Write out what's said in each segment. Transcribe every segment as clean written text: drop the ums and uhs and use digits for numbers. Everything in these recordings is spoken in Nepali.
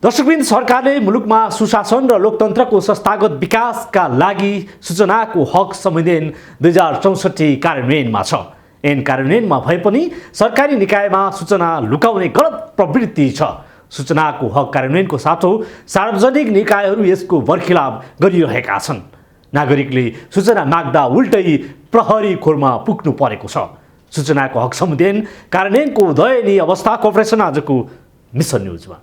दर्शकबिन सरकारले मुलुकमा सुशासन र लोकतन्त्रको संस्थागत विकासका लागि सूचनाको हक संविधान 2064 कार्यान्वयनमा छ। ऐन कार्यान्वयनमा भए पनि सरकारी निकायमा सूचना लुकाउने गलत प्रवृत्ति छ। सूचनाको हक कार्यान्वयनको साथो सार्वजनिक निकायहरू यसको बरखिलाफ गरिरहेका छन्। नागरिकले सूचना माग्दा उल्टै प्रहरी खोरमा पुग्नु परेको छ। सूचनाको हक संविधान कार्यान्वयनको दयनीय अवस्था कोअपरेसन आजको मिसन न्युजमा।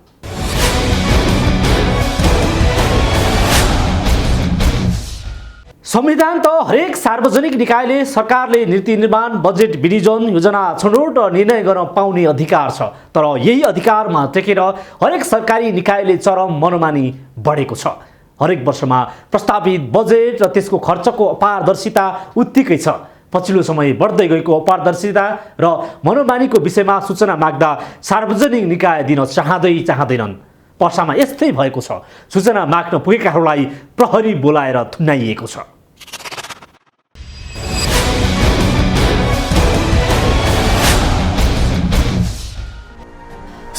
संविधान त हरेक सार्वजनिक निकायले सरकारले नीति निर्माण, बजेट विनियोजन, योजना छनौट र निर्णय गर्न पाउने अधिकार छ। तर यही अधिकारमा टेकेर हरेक सरकारी निकायले चरम मनोमानी बढेको छ। हरेक वर्षमा प्रस्तावित बजेट र त्यसको खर्चको अपारदर्शिता उत्तिकै छ। पछिल्लो समय बढ्दै गएको अपारदर्शिता र मनोमानीको विषयमा सूचना माग्दा सार्वजनिक निकाय दिन चाहँदैनन्। पर्सामा यस्तै भएको छ। सूचना माग्न पुगेकाहरूलाई प्रहरी बोलाएर थुनाइएको छ।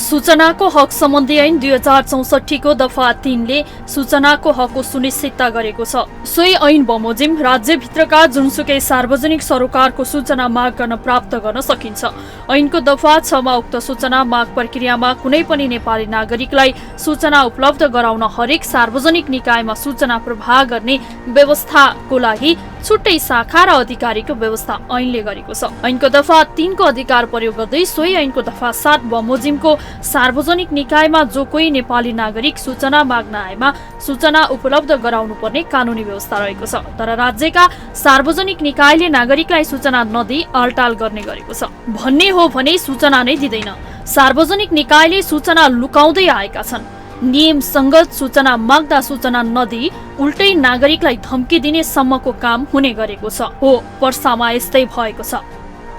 सूचनाको हक सम्बन्धी ऐन 2064 को दफा 3 ले सूचनाको हकको सुनिश्चितता गरेको छ। सोही ऐन बमोजिम राज्यभित्रका जुनसुकै सार्वजनिक सरोकारको सूचना माग गर्न प्राप्त गर्न सकिन्छ। ऐनको दफा 6 मा उक्त सूचना माग प्रक्रियामा कुनै पनि नेपाली नागरिकलाई सूचना उपलब्ध गराउन हरेक सार्वजनिक निकायमा सूचना प्रवाह गर्ने व्यवस्थाको लागि छुट्टै शाखा र अधिकारीको व्यवस्था ऐनले गरेको छ। ऐनको दफा 3 को अधिकार प्रयोग गर्दै सोही ऐनको दफा 7 बमोजिमको सार्वजनिक निकायमा जो कोही नेपाली नागरिक सूचना माग्न आएमा सूचना उपलब्ध गराउनु पर्ने कानुनी व्यवस्था रहेको छ। तर राज्यका सार्वजनिक निकायले नागरिकलाई सूचना नदिई आलटाल गर्ने गरेको छ। भन्ने हो भने सूचना नै दिँदैन। सार्वजनिक निकायले सूचना लुकाउँदै आएका छन्। नियम संगत सूचना माग्दा सूचना नदिई उल्टै नागरिकलाई धम्की दिने सम्मको काम हुने गरेको छ। हो, पर्सामा यस्तै भएको छ।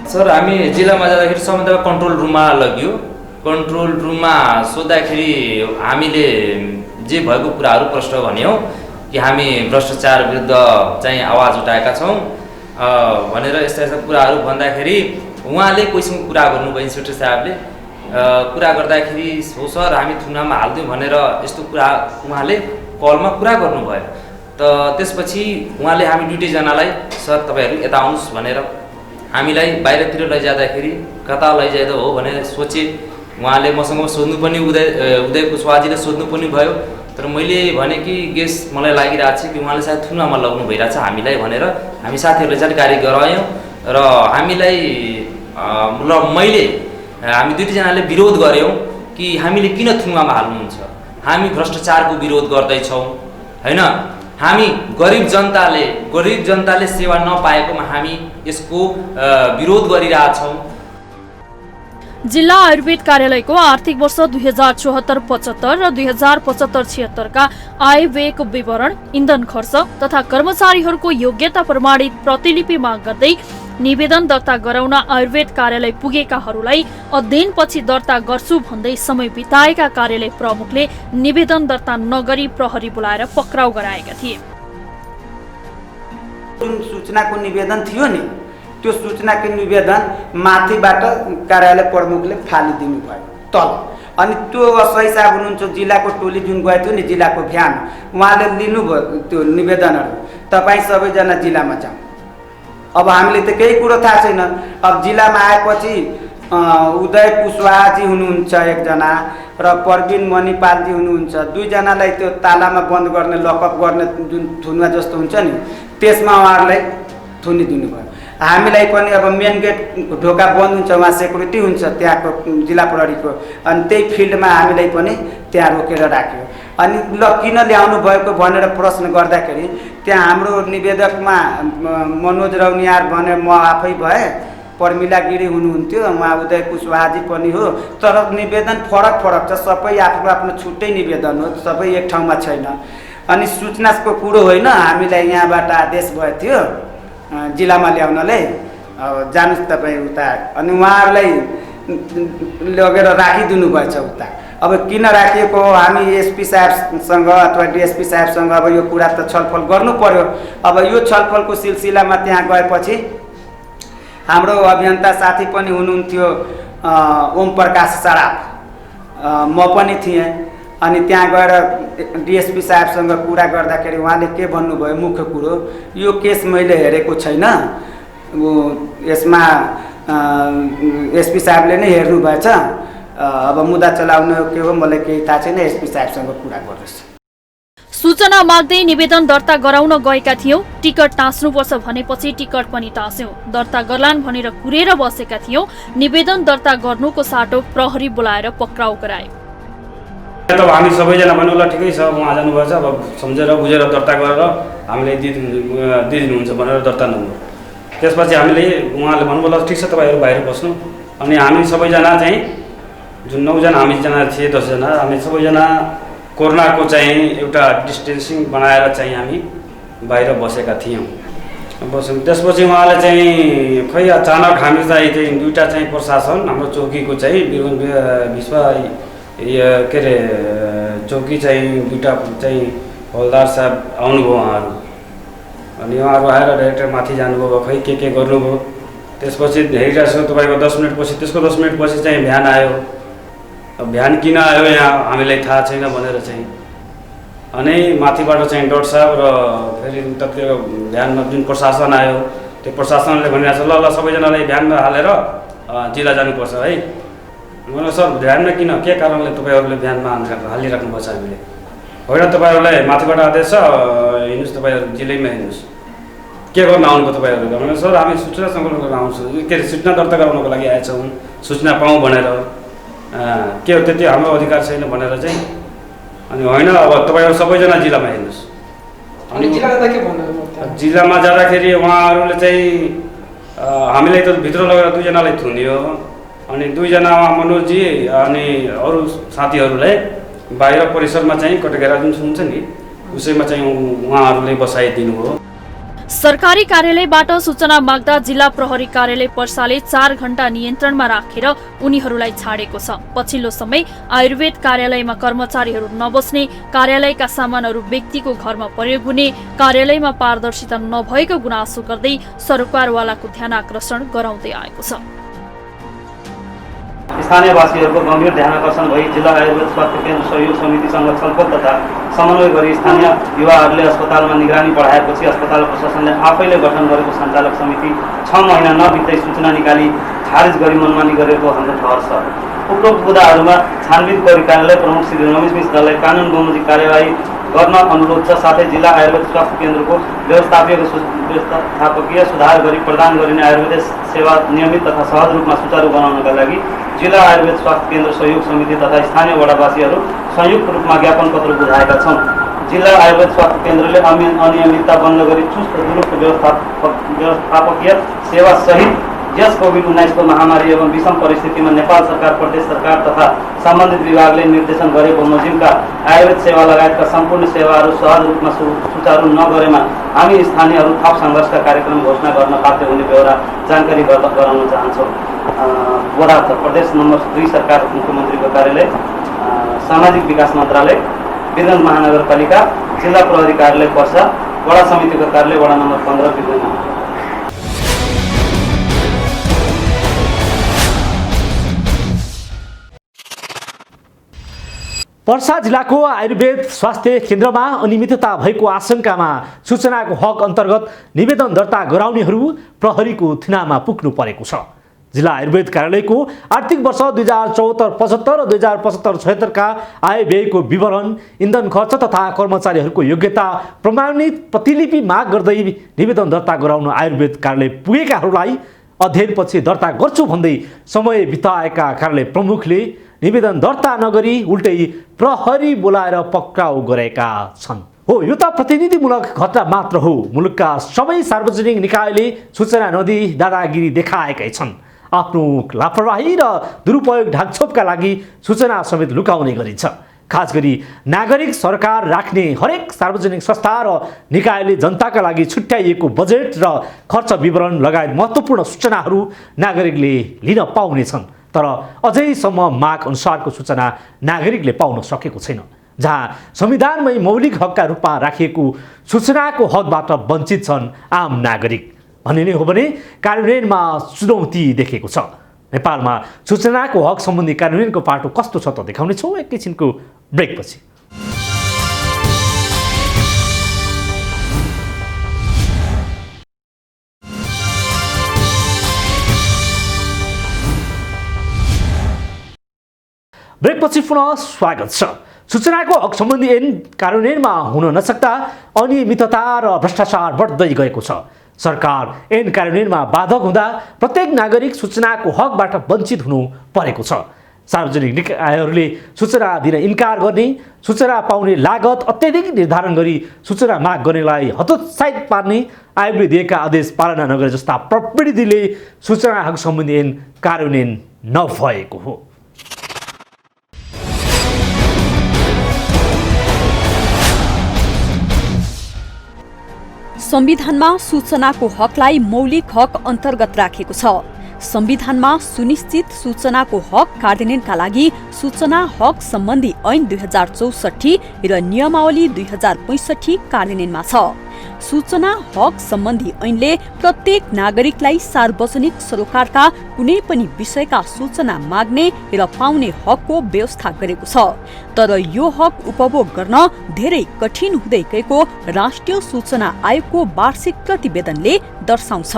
सर, हामी जिल्लामा जाँदाखेरि सबैभन्दा कन्ट्रोल रुममा लग्यो। कन्ट्रोल रुममा सोद्धाखेरि हामीले जे भएको कुराहरू प्रश्न भन्यौँ कि हामी भ्रष्टाचार विरुद्ध चाहिँ आवाज उठाएका छौँ भनेर यस्ता यस्ता कुराहरू भन्दाखेरि उहाँले कोहीसँग कुरा गर्नुभयो। इन्सपेक्टर साहबले कुरा गर्दाखेरि हो सर हामी थुनामा हाल्दिउँ भनेर यस्तो कुरा उहाँले कलमा कुरा गर्नुभयो। त त्यसपछि उहाँले हामी दुईजनालाई सर तपाईँहरू यता आउनुहोस् भनेर हामीलाई बाहिरतिर लैजाँदाखेरि कता लैजाँदा हो भनेर सोचे। उहाँले मसँग सोध्नु पनि उदय कुशवाहाजीले सोध्नु पनि भयो। तर मैले भने कि गेस मलाई लागिरहेको छ कि उहाँले सायद थुनामा लग्नु भइरहेछ हामीलाई भनेर हामी साथीहरूले जानकारी गरायौँ र हामी दुईजनाले विरोध गऱ्यौँ कि हामीले किन थुनामा हाल्नुहुन्छ। हामी भ्रष्टाचारको विरोध गर्दैछौँ हैन। हामी गरिब जनताले सेवा नपाएकोमा हामी यसको विरोध गरिरहेछौँ। जिल्ला आयुर्वेद कार्यालयको आर्थिक वर्ष 2074-75 र 2075-76 का आय व्ययको विवरण, इन्धन खर्च तथा कर्मचारीहरूको योग्यता प्रमाणित प्रतिलिपि माग गर्दै निवेदन दर्ता गराउन आयुर्वेद कार्यालय पुगेकाहरूलाई अध्ययनपछि दर्ता गर्छु भन्दै समय बिताएका कार्यालय प्रमुखले निवेदन दर्ता नगरी प्रहरी बोलाएर पक्राउ गराएका थिए। जुन सूचनाको निवेदन थियो नि, त्यो सूचनाको निवेदन माथिबाट कार्यालय प्रमुखले फालिदिनु भयो तल। अनि त्यो सही साहब हुनुहुन्छ, जिल्लाको टोली जुन गएको थियो नि, जिल्लाको भ्यान, उहाँले लिनुभयो त्यो निवेदनहरू। तपाईँ सबैजना जिल्लामा जाउँ। अब हामीले त केही कुरो थाहा छैन। अब जिल्लामा आएपछि उदय कुशवाहाजी हुनुहुन्छ एकजना र प्रवीण मणिपालजी हुनुहुन्छ। दुईजनालाई त्यो तालामा बन्द गर्ने, लकअप गर्ने जुन थुनुवा जस्तो हुन्छ नि, त्यसमा उहाँहरूलाई थुनिदिनु भयो। हामीलाई पनि अब मेन गेट ढोका बन्द हुन्छ, उहाँ सेक्युरिटी हुन्छ त्यहाँको जिल्ला प्रहरीको। अनि त्यही फिल्डमा हामीलाई पनि त्यहाँ रोकेर राख्यो। अनि ल किन ल्याउनु भएको भनेर प्रश्न गर्दाखेरि त्यहाँ हाम्रो निवेदकमा मनोज रौनियार भनेर म आफै भए, प्रमिला गिरी हुनुहुन्थ्यो, उहाँ उदय कुशवाहाजी पनि हो। तर निवेदन फरक छ, सबै आफ्नो आफ्नो छुट्टै निवेदन हो, सबै एक ठाउँमा छैन। अनि सूचनाको कुरो होइन, हामीलाई यहाँबाट आदेश भएको थियो जिल्लामा ल्याउनलाई, जानुहोस् तपाईँ उता। अनि उहाँहरूलाई लगेर राखिदिनु भएछ उता। अब किन राखिएको हो, हामी एसपी साहबसँग अथवा डिएसपी साहबसँग अब यो कुरा त छलफल गर्नु पर्यो। अब यो छलफलको सिलसिलामा त्यहाँ गएपछि हाम्रो अभियन्ता साथी पनि हुनुहुन्थ्यो ओम प्रकाश सराफ, म पनि थिएँ। अनि त्यहाँ गएर डिएसपी साहबसँग कुरा गर्दाखेरि उहाँले के भन्नुभयो, मुख्य कुरो यो केस मैले हेरेको छैन, यसमा एसपी साहबले नै हेर्नुभएछ, अब मुद्दा चलाउन के हो मलाई केही थाहा छैन, एसपी साहबसँग कुरा गर्नुहोस्। सूचना माग्दै निवेदन दर्ता गराउन गएका थियौं, टिकट टाँस्नुपर्छ भनेपछि टिकट पनि टाँस्यौं, दर्ता गर्लान् भनेर कुरेर बसेका थियौं, निवेदन दर्ता गर्नुको साटो प्रहरी बोलाएर पक्राउ गरायो। तब हामी सबैजना भन्नु ल ठिकै छ, उहाँ जानुभएछ, अब सम्झेर बुझेर दर्ता गरेर हामीले दिनुहुन्छ भनेर दर्ता नम्बर। त्यसपछि हामीले उहाँले भन्नुभयो ल ठिक छ तपाईँहरू बाहिर बस्नु। अनि हामी सबैजना चाहिँ जुन 9 जना हामीजना थिए 10 जना, हामी सबैजना कोरोनाको चाहिँ एउटा डिस्टेन्सिङ बनाएर चाहिँ हामी बाहिर बसेका थियौँ। त्यसपछि उहाँले चाहिँ खै अचानक हामी चाहिँ दुईवटा चाहिँ प्रशासन हाम्रो चौकीको चाहिँ विश्व के अरे चौकी चाहिँ दुईवटा चाहिँ हवलदार साहब आउनुभयो उहाँहरू। अनि उहाँहरू आएर डाइरेक्टर माथि जानुभयो, खै के गर्नुभयो। त्यसपछि हेरिरहेको छु तपाईँको 10 मिनट पछि, त्यसको 10 मिनट पछि चाहिँ बिहान आयो। बिहान किन आयो यहाँ हामीलाई थाहा छैन भनेर चाहिँ, अनि माथिबाट चाहिँ डट साहब र फेरि उतातिर बिहानमा जुन प्रशासन आयो त्यो प्रशासनले भनिरहेको छ ल सबैजनालाई बिहानमा हालेर जिल्ला जानुपर्छ है। भन्नु सर बिहानमा किन, के कारणले तपाईँहरूले बिहानमा हालिराख्नु पर्छ हामीले? होइन तपाईँहरूलाई माथिबाट आदेश छ, हिँड्नुहोस् तपाईँहरू जिल्लैमा हिँड्नुहोस्। के गर्न आउनुभयो तपाईँहरू? भने सर हामी सूचना सङ्कलन गर्न आउँछौँ, के अरे सूचना दर्ता गराउनको लागि आएछौँ, सूचना पाऊँ भनेर। के हो त्यति हाम्रो अधिकार छैन भनेर चाहिँ। अनि होइन अब तपाईँहरू सबैजना जिल्लामा हेर्नुहोस्। अनि जिल्लामा जाँदाखेरि उहाँहरूले चाहिँ हामीलाई त भित्र लगेर 2 जनालाई थुनियो, अनि 2 जना मनोजजी अनि अरू साथीहरूलाई बाहिर परिसरमा चाहिँ कटघेरा जुन हुन्छ नि उसैमा चाहिँ उहाँहरूले बसाइदिनु हो। सरकारी कार्यालयबाट सूचना माग्दा जिल्ला प्रहरी कार्यालय पर्साले 4 घण्टा नियन्त्रणमा राखेर उनीहरूलाई छाडेको छ। पछिल्लो समय आयुर्वेद कार्यालयमा कर्मचारीहरू नबस्ने, कार्यालयका सामानहरू व्यक्तिको घरमा प्रयोग हुने, कार्यालयमा पारदर्शिता नभएको गुनासो गर्दै सरकारवालाको ध्यान आकर्षण गराउँदै आएको छ। स्थानीयवासीहरूको गम्भीर ध्यानाकर्षण भई जिल्ला आयुर्वेद स्वास्थ्य केन्द्र सहयोग समितिसँग छलफल तथा समन्वय गरी स्थानीय युवाहरूले अस्पतालमा निगरानी बढाएपछि अस्पताल प्रशासनले आफैले गठन गरेको सञ्चालक समिति 6 महिना नबित्दै सूचना निकाली खारेज गरी मनमानी गरेको हाम्रो ठहर छ। उपरोक्त मुद्दाहरूमा छानबिन गरी कार्यालय प्रमुख श्री रमेश मिश्रलाई कानुन बमोजिम कार्यवाही गर्न अनुरोध छ। साथै जिल्ला आयुर्वेद स्वास्थ्य केन्द्रको व्यवस्थापकीय सुधार गरी प्रदान गरिने आयुर्वेद सेवा नियमित तथा सहज रूपमा सुचारू बनाउनका लागि जिल्ला आयुर्वेद स्वास्थ्य केन्द्र सहयोग समिति तथा स्थानीय वडावासीहरू संयुक्त रूपमा ज्ञापन पत्र बुझाएका छौँ। जिल्ला आयुर्वेद स्वास्थ्य केन्द्रले अनियमितता बन्द गरी चुस्त दुरुस्त व्यवस्थापकीय सेवा सहित यस कोभिड-19 को महामारी एवं विषम परिस्थितिमा नेपाल सरकार, प्रदेश सरकार तथा सम्बन्धित विभागले निर्देशन गरे बमोजिमका आयुर्वेद सेवा लगायतका सम्पूर्ण सेवाहरू सहज रूपमा सुचारू नगरेमा हामी स्थानीयहरू थप सङ्घर्षका कार्यक्रम घोषणा गर्न बाध्य हुने बेहोरा जानकारी गराउन चाहन्छौँ। वडा प्रदेश नम्बर 2 सरकार मुख्यमन्त्रीको कार्यालय, सामाजिक विकास मन्त्रालय, वीरगञ्ज महानगरपालिका, जिल्ला प्रहरी कार्यालय पर्सा, वडा समितिको कार्यालय वडा नम्बर 15 वीरगञ्ज। पर्सा जिल्लाको आयुर्वेद स्वास्थ्य केन्द्रमा अनियमितता भएको आशंकामा सूचनाको हक अन्तर्गत निवेदन दर्ता गराउनेहरू प्रहरीको थिनामा पुग्नु परेको छ। जिल्ला आयुर्वेद कार्यालयको आर्थिक वर्ष 2074-75 र 2075-76 का आय व्ययको विवरण, इन्धन खर्च तथा कर्मचारीहरूको योग्यता प्रमाणित प्रतिलिपि माग गर्दै निवेदन दर्ता गराउन आयुर्वेद कार्यालय पुगेकाहरूलाई अध्ययनपछि दर्ता गर्छु भन्दै समय बिताएका कार्यालय प्रमुखले निवेदन दर्ता नगरी उल्टै प्रहरी बोलाएर पक्राउ गरेका छन्। हो, यो त प्रतिनिधिमूलक घटना मात्र हो। मुलुकका सबै सार्वजनिक निकायले सूचना नदिई दादागिरी देखाएकै छन्। आफ्नो लापरवाही र दुरुपयोग ढाकछोपका लागि सूचना समेत लुकाउने गरिन्छ। खास गरी नागरिक सरकार राख्ने हरेक सार्वजनिक संस्था र निकायले जनताका लागि छुट्याइएको बजेट र खर्च विवरण लगायत महत्त्वपूर्ण सूचनाहरू नागरिकले लिन पाउनेछन्, तर अझैसम्म माग अनुसारको सूचना नागरिकले पाउन सकेको छैन। जहाँ संविधानमै मौलिक हकका रूपमा राखिएको सूचनाको हकबाट वञ्चित छन् आम नागरिक भन्ने नै हो भने कार्यान्वयनमा चुनौती देखेको छ। नेपालमा सूचनाको हक सम्बन्धी कार्यान्वयनको पाटो कस्तो छ त देखाउनेछौँ एकैछिनको ब्रेकपछि। ब्रेकपछि पुनः स्वागत छ। सूचनाको हक सम्बन्धी ऐन कार्यान्वयनमा हुन नसक्दा अनियमितता र भ्रष्टाचार बढ्दै गएको छ। सरकार ऐन कार्यान्वयनमा बाधक हुँदा प्रत्येक नागरिक सूचनाको हकबाट वञ्चित हुनु परेको छ। सार्वजनिक निकायहरूले सूचना दिन इन्कार गर्ने, सूचना पाउने लागत अत्याधिक निर्धारण गरी सूचना माग गर्नेलाई हतोत्साहित पार्ने, आयोगले दिएका आदेश पालना नगरे जस्ता प्रवृत्तिले सूचना हक सम्बन्धी ऐन कार्यान्वयन नभएको हो। संविधानमा सूचनाको हकलाई मौलिक हक अन्तर्गत राखेको छ। संविधानमा सुनिश्चित सूचनाको हक कार्यान्वयनका लागि सूचना हक सम्बन्धी ऐन 2064 र नियमावली 2065 कार्यान्वयनमा छ। सूचना हक सम्बन्धी ऐनले प्रत्येक नागरिकलाई सार्वजनिक सरोकारका कुनै पनि विषयका सूचना माग्ने र पाउने हकको व्यवस्था गरेको छ। तर यो हक उपभोग गर्न धेरै कठिन हुँदै गएको राष्ट्रिय सूचना आयोगको वार्षिक प्रतिवेदनले दर्शाउँछ।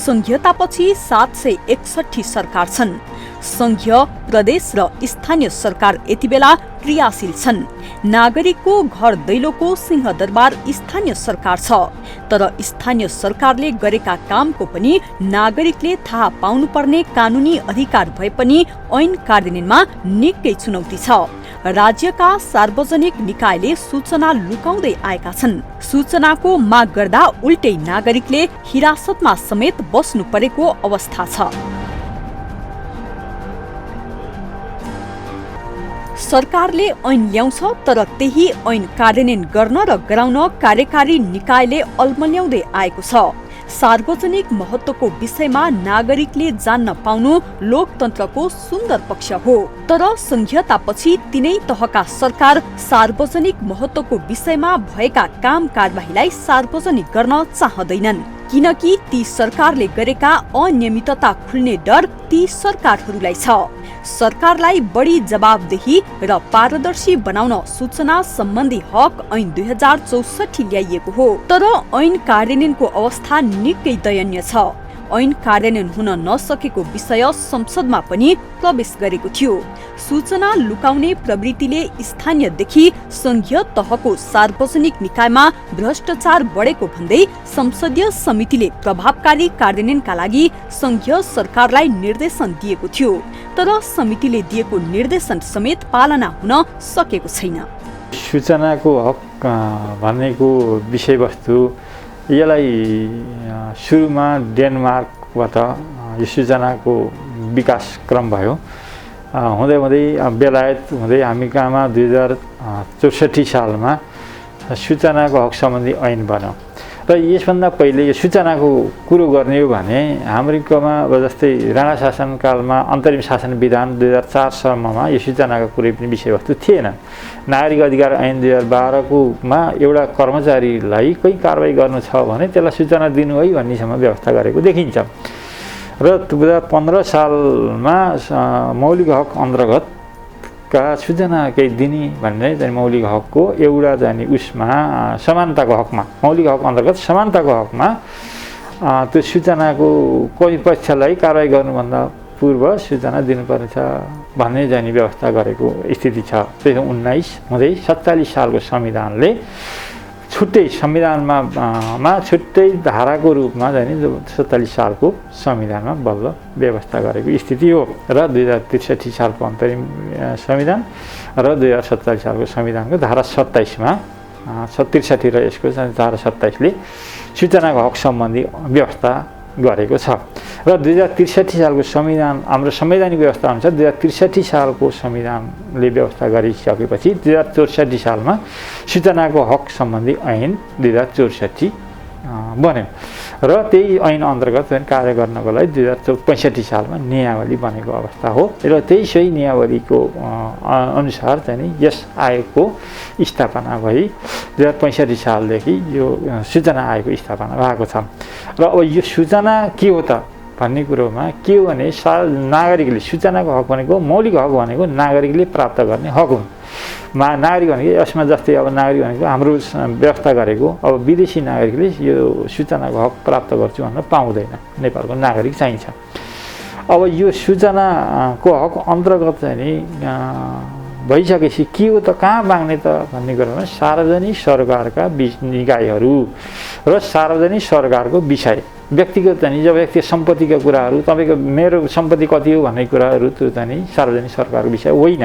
संघीयतापछि 761 सरकार छन्। संघीय, प्रदेश र स्थानीय सरकार यति बेला क्रियाशील छन्। नागरिकको घर दैलोको सिंहदरबार स्थानीय सरकार छ। तर स्थानीय सरकारले गरेका कामको पनि नागरिकले थाहा पाउनुपर्ने कानुनी अधिकार भए पनि ऐन कार्यान्वयनमा निकै चुनौती छ। राज्यका सार्वजनिक निकायले सूचना लुकाउँदै आएका छन्। सूचनाको माग गर्दा उल्टै नागरिकले हिरासतमा समेत बस्नु परेको अवस्था छ। सरकारले ऐन ल्याउँछ, तर त्यही ऐन कार्यान्वयन गर्न र गराउन कार्यकारी निकायले अल्मल्याउँदै आएको छ। सार्वजनिक महत्त्वको विषयमा नागरिकले जान्न पाउनु लोकतन्त्रको सुन्दर पक्ष हो। तर संघीयतापछि तिनै तहका सरकार सार्वजनिक महत्त्वको विषयमा भएका काम कारबाहीलाई सार्वजनिक गर्न चाहँदैनन्, किनकि ती सरकारले गरेका अनियमितता खुल्ने डर ती सरकारहरूलाई छ। सरकारलाई बढी जवाबदेही र पारदर्शी बनाउन सूचना सम्बन्धी हक ऐन 2064 ल्याइएको हो। तर ऐन कार्यान्वयनको अवस्था निकै दयनीय छ। ऐन कार्यान्वयन हुन नसकेको विषय संसदमा पनि प्रवेश गरेको थियो। सूचना लुकाउने प्रवृत्तिले स्थानीयदेखि संघीय तहको सार्वजनिक निकायमा भ्रष्टाचार बढेको भन्दै संसदीय समितिले प्रभावकारी कार्यान्वयनका लागि संघीय सरकारलाई निर्देशन दिएको थियो। तर समितिले दिएको निर्देशन समेत पालना हुन सकेको छैन। सूचनाको हक भनेको विषयवस्तु यसलाई सुरुमा डेनमार्कबाट यो सूचनाको विकास क्रम भयो। हुँदै हुँदै बेलायत हुँदै हामी कहाँमा 2064 सालमा सूचनाको हक सम्बन्धी ऐन बन्यो। र यसभन्दा पहिले यो सूचनाको कुरो गर्ने हो भने हाम्रोमा अब जस्तै राणा शासनकालमा अन्तरिम शासन विधान 2004 सम्ममा यो सूचनाको कुनै पनि विषयवस्तु थिएन। नागरिक अधिकार ऐन 2012 एउटा कर्मचारीलाई कोही कारबाही गर्नु छ भने त्यसलाई सूचना दिनु है भन्नेसम्म व्यवस्था गरेको देखिन्छ। र 2015 सालमा मौलिक हक अन्तर्गत सूचना केही दिने भन्ने चाहिँ मौलिक हकको एउटा जाने उसमा समानताको हकमा, मौलिक हक अन्तर्गत समानताको हकमा त्यो सूचनाको कोही पक्षलाई कारबाही गर्नुभन्दा पूर्व सूचना दिनुपर्छ भन्ने जाने व्यवस्था गरेको स्थिति छ। त्यसो 19 हुँदै 47 सालको संविधानले छुट्टै संविधानमा छुट्टै धाराको रूपमा चाहिँ 47 सालको संविधानमा बल्ल व्यवस्था गरेको स्थिति हो। र 2063 सालको अन्तरिम संविधान र 2047 सालको संविधानको धारा 27मा 63 र यसको धारा 27ले सूचनाको हक सम्बन्धी व्यवस्था गरेको छ। र 2063 सालको संविधान हाम्रो संवैधानिक व्यवस्था अनुसार 2063 सालको संविधानले व्यवस्था गरिसकेपछि 2064 सालमा सूचनाको हक सम्बन्धी ऐन 2064 बन्यो। र त्यही ऐन अन्तर्गत कार्य गर्नको लागि 2065 सालमा नियमावली बनेको अवस्था हो। र त्यही सही नियमावलीको अनुसार चाहिँ यस आयोगको स्थापना भई 2065 सालदेखि यो सूचना आयोगको स्थापना भएको छ। र अब यो सूचना के हो त भन्ने कुरोमा के हो भने नागरिकले सूचनाको हक भनेको मौलिक हक भनेको नागरिकले प्राप्त गर्ने हक हुन्। नागरिक भनेको यसमा जस्तै अब नागरिक भनेको हाम्रो व्यवस्था गरेको अब विदेशी नागरिकले यो सूचनाको हक प्राप्त गर्छु भन्न पाउँदैन, नेपालको नागरिक चाहिन्छ। अब यो सूचनाको हक अन्तर्गत चाहिँ नि भइसकेपछि के हो त, कहाँ माग्ने त भन्ने कुरामा सार्वजनिक सरकारका निकायहरू र सार्वजनिक सरकारको विषय व्यक्तिगत चाहिँ जब व्यक्ति सम्पत्तिका कुराहरू तपाईँको मेरो सम्पत्ति कति हो भन्ने कुराहरू त्यो चाहिँ सार्वजनिक सरकारको विषय होइन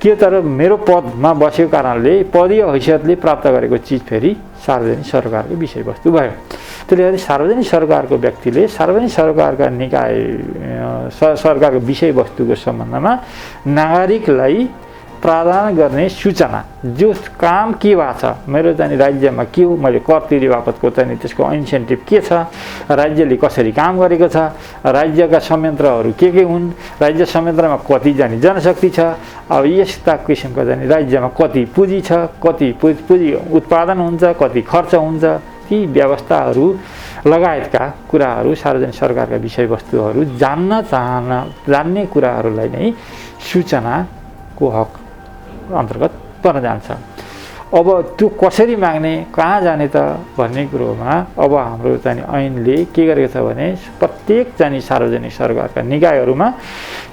के, तर मेरो पदमा बसेको कारणले पदीय हैसियतले प्राप्त गरेको चिज फेरि सार्वजनिक सरकारको विषयवस्तु भयो। त्यसले गर्दा सार्वजनिक सरकारको व्यक्तिले सार्वजनिक सरकारका निकाय सरकारको विषयवस्तुको सम्बन्धमा नागरिकलाई प्रावधान गर्ने सूचना जो काम के भएको छ, मेरो चाहिँ राज्यमा के हो, मैले कर तिरे बापतको चाहिँ त्यसको इन्सेन्टिभ के छ, राज्यले कसरी काम गरेको छ, राज्यका संयन्त्रहरू के हुन्, राज्य संयन्त्रमा कति जाने जनशक्ति छ, अब यस्ता किसिमको चाहिँ राज्यमा कति पुँजी छ, कति पुँजी उत्पादन हुन्छ, कति खर्च हुन्छ, ती व्यवस्थाहरू लगायतका कुराहरू सार्वजनिक सरकारका विषयवस्तुहरू जान्ने कुराहरूलाई नै सूचनाको हक अन्तर्गत पर्न जान्छ। अब त्यो कसरी माग्ने, कहाँ जाने त भन्ने कुरोमा अब हाम्रो चाहिँ ऐनले के गरेको छ भने प्रत्येक चाहिँ सार्वजनिक सरकारका निकायहरूमा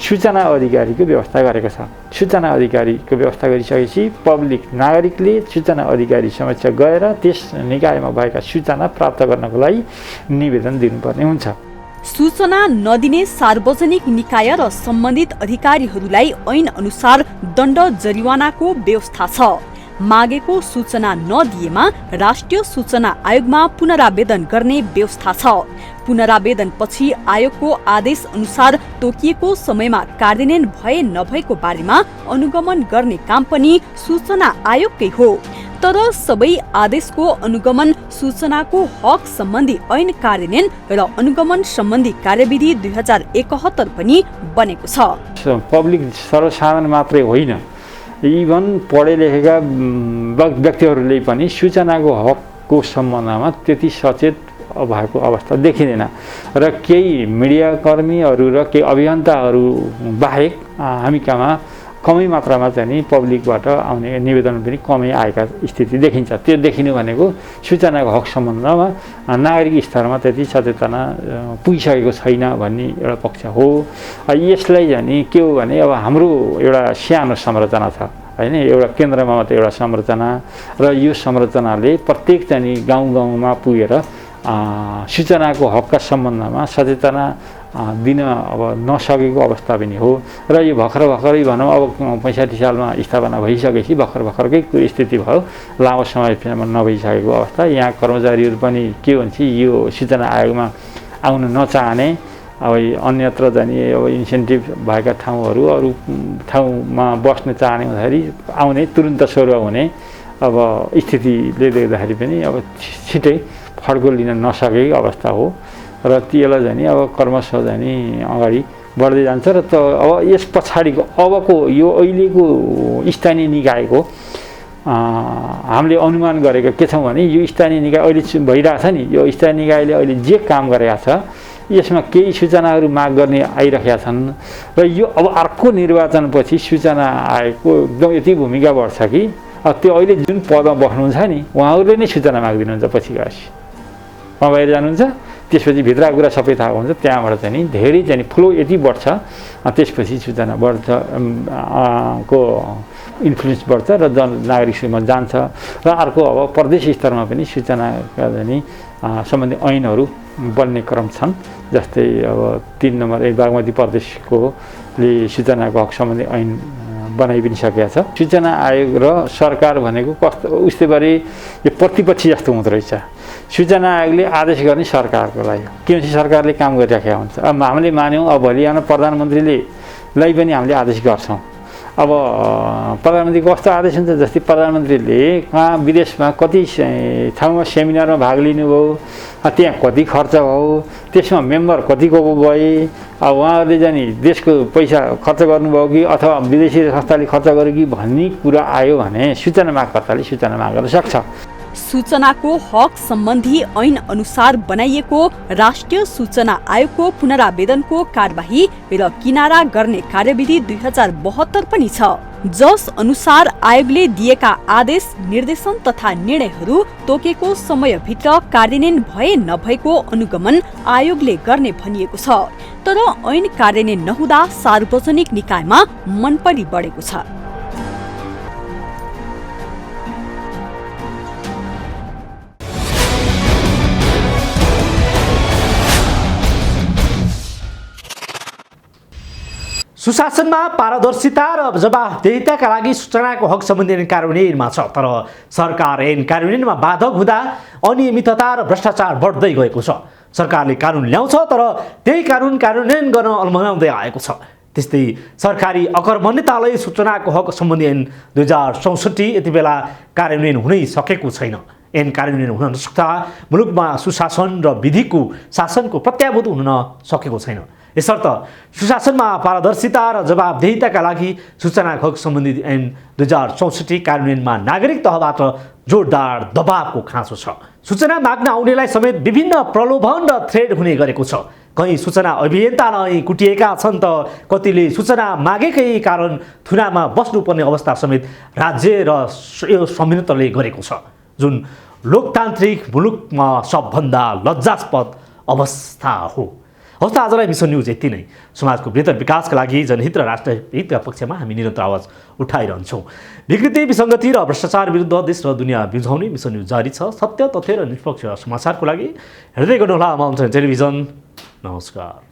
सूचना अधिकारीको व्यवस्था गरेको छ। सूचना अधिकारीको व्यवस्था गरिसकेपछि पब्लिक नागरिकले सूचना अधिकारी समक्ष गएर त्यस निकायमा भएका सूचना प्राप्त गर्नको लागि निवेदन दिनुपर्ने हुन्छ। सूचना नदिने सार्वजनिक निकाय र सम्बन्धित अधिकारीहरूलाई ऐन अनुसार दण्ड जरिवानाको व्यवस्था छ। मागेको सूचना नदिएमा राष्ट्रिय सूचना आयोगमा पुनरावेदन गर्ने व्यवस्था छ। पुनरावेदनपछि आयोगको आदेश अनुसार तोकिएको समयमा कार्यान्वयन भए नभएको बारेमा अनुगमन गर्ने काम पनि सूचना आयोगकै हो। तर सबै आदेशको अनुगमन सूचनाको हक सम्बन्धी ऐन कार्यान्वयन र अनुगमन सम्बन्धी कार्यविधि 2071 पनि बनेको छ। पब्लिक सर्वसाधारण मात्रै होइन, इभन पढे लेखेका व्यक्तिहरूले पनि सूचनाको हकको सम्बन्धमा त्यति सचेत भएको अवस्था देखिँदैन र केही मिडियाकर्मीहरू र केही अभियन्ताहरू बाहेक हामी कहाँ कमै मात्रामा चाहिँ नि पब्लिकबाट आउने निवेदन पनि कमै आएका स्थिति देखिन्छ। त्यो देखिनु भनेको सूचनाको हक सम्बन्धमा नागरिक स्तरमा त्यति सचेतना पुगिसकेको छैन भन्ने एउटा पक्ष हो। यसलाई चाहिँ के हो भने अब हाम्रो एउटा सानो संरचना छ हैन, एउटा केन्द्रमा मात्रै एउटा संरचना र यो संरचनाले प्रत्येक चाहिँ गाउँ गाउँमा पुगेर सूचनाको हकका सम्बन्धमा सचेतना दिन अब नसकेको अवस्था पनि हो। र यो भर्खरै भनौँ अब 65 सालमा स्थापना भइसकेपछि भर्खरकै स्थिति भयो, लामो समयसम्म नभइसकेको अवस्था। यहाँ कर्मचारीहरू पनि के भन्छ यो सूचना आयोगमा आउन नचाहने, अब अन्यत्र जाने अब इन्सेन्टिभ भएका ठाउँहरू अरू ठाउँमा बस्न चाहने हुँदाखेरि आउने तुरुन्त सरुवा हुने अब स्थितिले देख्दाखेरि पनि अब छिटै फड्को लिन नसकेको अवस्था हो। र त्यसलाई जाने अब क्रमशः जाने अगाडि बढ्दै जान्छ। र त अब यस पछाडिको अबको यो अहिलेको स्थानीय निकायको हामीले अनुमान गरेको के छौँ भने यो स्थानीय निकाय अहिले भइरहेछ नि, यो स्थानीय निकायले अहिले जे काम गरेका छ यसमा केही सूचनाहरू माग गर्ने आइरहेका छन् र यो अब अर्को निर्वाचनपछि सूचना आयोगको एकदम यति भूमिका बढ्छ कि त्यो अहिले जुन पदमा बस्नुहुन्छ नि उहाँहरूले नै सूचना मागिदिनुहुन्छ। पछि गएपछि उहाँ बाहिर जानुहुन्छ, त्यसपछि भित्रको कुरा सबै थाहा हुन्छ, त्यहाँबाट चाहिँ नि धेरै चाहिँ फ्लो यति बढ्छ, त्यसपछि सूचना बढ्छ को इन्फ्लुएन्स बढ्छ र नागरिकमा जान्छ। र अर्को अब प्रदेश स्तरमा पनि सूचनाका चाहिँ सम्बन्धी ऐनहरू बन्ने क्रम छन्। जस्तै अब 3 नम्बर बागमती प्रदेशकोले सूचनाको हक सम्बन्धी ऐन बनाइ पनि सकेका छ। सूचना आयोग र सरकार भनेको कस्तो उस्तैबारे यो प्रतिपक्षी जस्तो हुँदो रहेछ। सूचना आयोगले आदेश गर्ने सरकारको लागि किनकि सरकारले काम गरिराखेका हुन्छ। अब हामीले मान्यौँ अब भोलि आउन प्रधानमन्त्रीले पनि हामीले आदेश गर्छौँ। अब प्रधानमन्त्रीको कस्तो आदेश हुन्छ, जस्तै प्रधानमन्त्रीले कहाँ विदेशमा कति ठाउँमा सेमिनारमा भाग लिनुभयो, त्यहाँ कति खर्च भयो, त्यसमा मेम्बर कतिको गए, अब उहाँहरूले जाने देशको पैसा खर्च गर्नुभयो कि अथवा विदेशी संस्थाले खर्च गर्यो कि भन्ने कुरा आयो भने सूचना मागकर्ताले सूचना माग गर्न सक्छ। सूचनाको हक सम्बन्धी ऐन अनुसार बनाइएको राष्ट्रिय सूचना आयोगको पुनरावेदनको कारबाही र किनारा गर्ने कार्यविधि 2072 पनि छ, जस अनुसार आयोगले दिएका आदेश, निर्देशन तथा निर्णयहरू तोकेको समयभित्र कार्यान्वयन भए नभएको अनुगमन आयोगले गर्ने भनिएको छ। तर ऐन कार्यान्वयन नहुँदा सार्वजनिक निकायमा मनपरी बढेको छ। सुशासनमा पारदर्शिता र जवाफदेहिताका लागि सूचनाको हक सम्बन्धी ऐन कार्यान्वयनमा छ, तर सरकार ऐन कार्यान्वयनमा बाधक हुँदा अनियमितता र भ्रष्टाचार बढ्दै गएको छ। सरकारले कानुन ल्याउँछ तर त्यही कानुन कार्यान्वयन गर्न अल्मल्याउँदै आएको छ। त्यस्तै सरकारी अकर्मण्यताले सूचनाको हक सम्बन्धी ऐन 2064 यति बेला कार्यान्वयन हुनै सकेको छैन। ऐन कार्यान्वयन हुन नसक्दा मुलुकमा सुशासन र विधिको शासनको प्रत्याभूत हुन सकेको छैन। यसर्थ सुशासनमा पारदर्शिता र जवाफदेहिताका लागि सूचनाको हक सम्बन्धी ऐन 2064 कार्यान्वयनमा नागरिक तहबाट जोरदार दबावको खाँचो छ। सूचना माग्न आउनेलाई समेत विभिन्न प्रलोभन र थ्रेड हुने गरेको छ। कहीँ सूचना अभियन्ता नै कुटिएका छन् त कतिले सूचना मागेकै कारण थुनामा बस्नुपर्ने अवस्था समेत राज्य र संविधानले गरेको छ, जुन लोकतान्त्रिक मुलुकमा सबभन्दा लज्जास्पद अवस्था हो। हवस् त आजलाई मिसन न्युज यति नै। समाजको बेहतर विकासका लागि जनहित र राष्ट्रहितका पक्षमा हामी निरन्तर आवाज उठाइरहन्छौँ। विकृति, विसङ्गति र भ्रष्टाचार विरुद्ध देश र दुनियाँ बिउझाउने मिसन न्युज जारी छ। सत्य, तथ्य र निष्पक्ष समाचारको लागि हेर्दै गर्नुहोला माउन्टेन टेलिभिजन। नमस्कार।